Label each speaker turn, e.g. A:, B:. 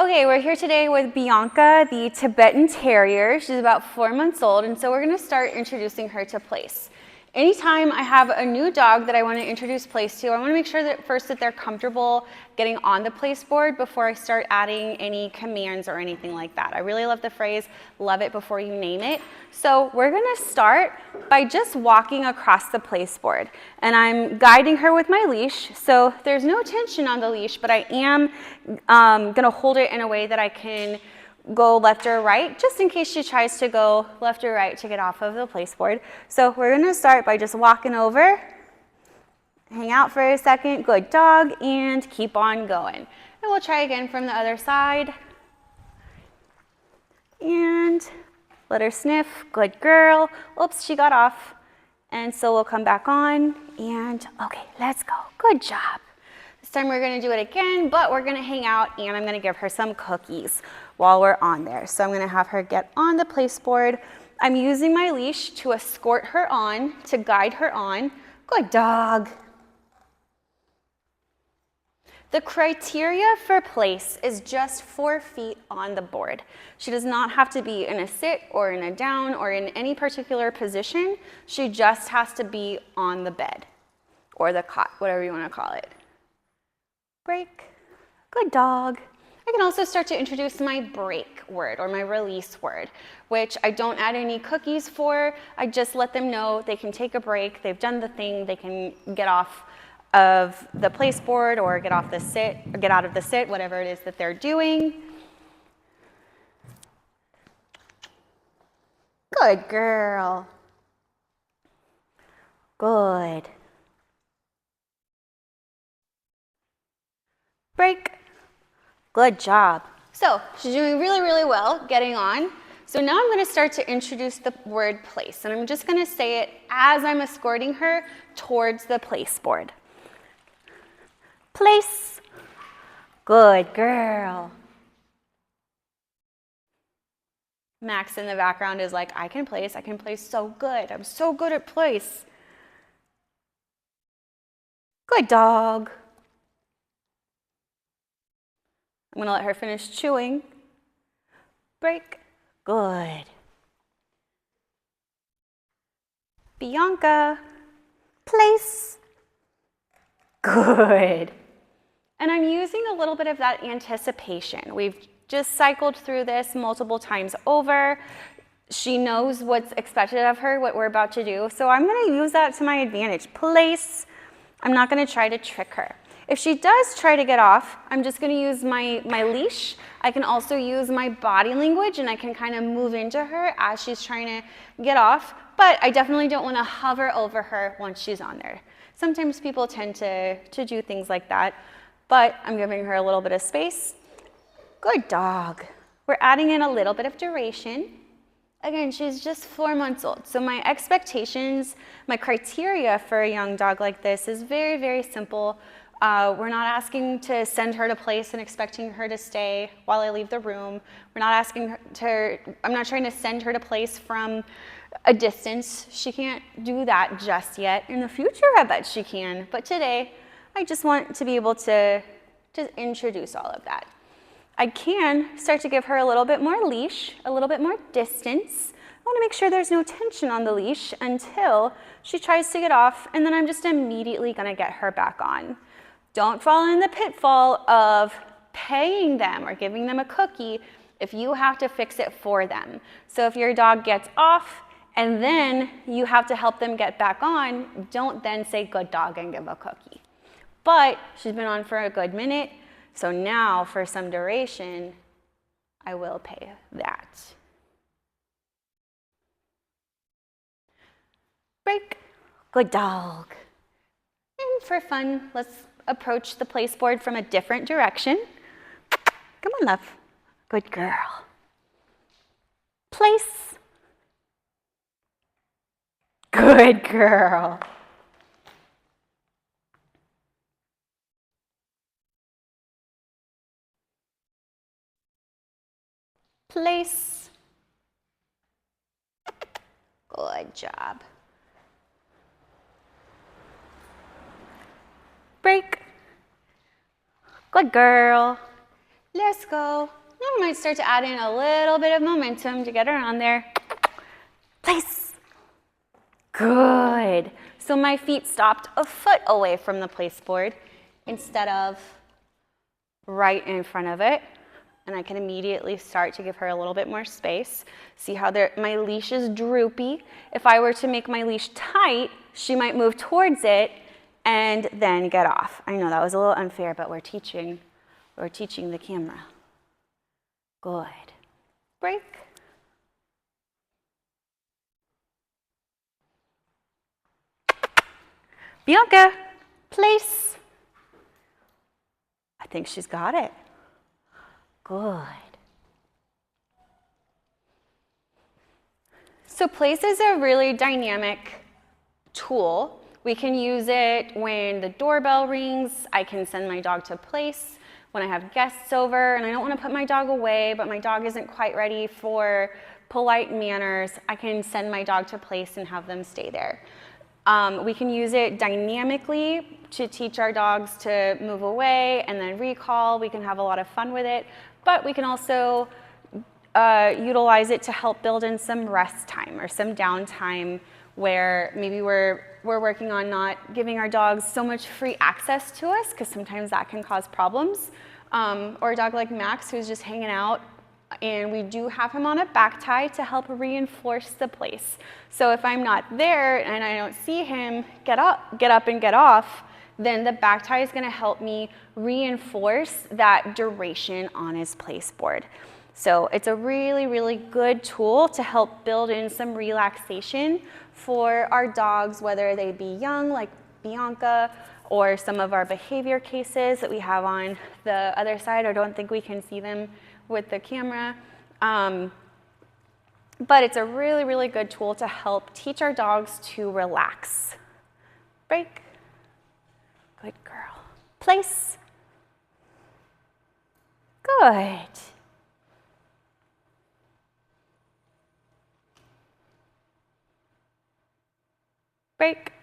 A: Okay, we're here today with Bianca, the Tibetan Terrier. She's about 4 months old, and so we're gonna start introducing her to place. Anytime I have a new dog that I wanna introduce place to, I wanna make sure that first that they're comfortable getting on the place board before I start adding any commands or anything like that. I really love the phrase, love it before you name it. So we're gonna start by just walking across the place board, and I'm guiding her with my leash. So there's no tension on the leash, but I am gonna hold it in a way that I can go left or right, just in case she tries to go left or right to get off of the place board. So we're gonna start by just walking over, hang out for a second, good dog, and keep on going. And we'll try again from the other side. And let her sniff, good girl. Oops, she got off. And so we'll come back on, and okay, let's go, good job. This time we're gonna do it again, but we're gonna hang out and I'm gonna give her some cookies while we're on there. So I'm gonna have her get on the place board. I'm using my leash to escort her on, to guide her on. Good dog. The criteria for place is just 4 feet on the board. She does not have to be in a sit or in a down or in any particular position. She just has to be on the bed or the cot, whatever you wanna call it. Break, good dog. I can also start to introduce my break word or my release word, which I don't add any cookies for. I just let them know they can take a break, they've done the thing, they can get off of the place board or get off the sit, or get out of the sit, whatever it is that they're doing. Good girl. Good. Break. Good job. So she's doing really, really well getting on. So now I'm gonna start to introduce the word place, and I'm just gonna say it as I'm escorting her towards the place board. Place. Good girl. Max in the background is like, I can place so good. I'm so good at place. Good dog. I'm gonna let her finish chewing. Break. Good. Bianca. Place. Good. And I'm using a little bit of that anticipation. We've just cycled through this multiple times over. She knows what's expected of her, what we're about to do. So I'm gonna use that to my advantage. Place. I'm not gonna try to trick her. If she does try to get off, I'm just gonna use my leash. I can also use my body language, and I can kind of move into her as she's trying to get off, but I definitely don't wanna hover over her once she's on there. Sometimes people tend to do things like that, but I'm giving her a little bit of space. Good dog. We're adding in a little bit of duration. Again, she's just 4 months old, so my expectations, my criteria for a young dog like this is very, very simple. We're not asking to send her to place and expecting her to stay while I leave the room. We're not asking her I'm not trying to send her to place from a distance. She can't do that just yet. In the future, I bet she can, but today, I just want to be able to introduce all of that. I can start to give her a little bit more leash, a little bit more distance. I want to make sure there's no tension on the leash until she tries to get off, and then I'm just immediately going to get her back on. Don't fall in the pitfall of paying them or giving them a cookie if you have to fix it for them. So if your dog gets off and then you have to help them get back on, don't then say good dog and give a cookie. But she's been on for a good minute, so now for some duration, I will pay that. Break. Good dog. And for fun, let's approach the place board from a different direction. Come on, love. Good girl. Place. Good girl. Place. Good job. Break. Good girl. Let's go. Now we might start to add in a little bit of momentum to get her on there. Place. Good. So my feet stopped a foot away from the place board instead of right in front of it. And I can immediately start to give her a little bit more space. See how my leash is droopy. If I were to make my leash tight, she might move towards it and then get off. I know that was a little unfair, but we're teaching the camera. Good. Break. Bianca, place. I think she's got it. Good. So place is a really dynamic tool. We can use it when the doorbell rings. I can send my dog to place when I have guests over and I don't want to put my dog away, but my dog isn't quite ready for polite manners. I can send my dog to place and have them stay there. We can use it dynamically to teach our dogs to move away and then recall. We can have a lot of fun with it, but we can also utilize it to help build in some rest time or some downtime where maybe we're working on not giving our dogs so much free access to us, because sometimes that can cause problems. Or a dog like Max who's just hanging out, and we do have him on a back tie to help reinforce the place. So if I'm not there and I don't see him get up and get off, then the back tie is going to help me reinforce that duration on his place board. So it's a really, really good tool to help build in some relaxation for our dogs, whether they be young like Bianca, or some of our behavior cases that we have on the other side. I don't think we can see them with the camera. But it's a really, really good tool to help teach our dogs to relax. Break. Good girl. Place. Good. Break.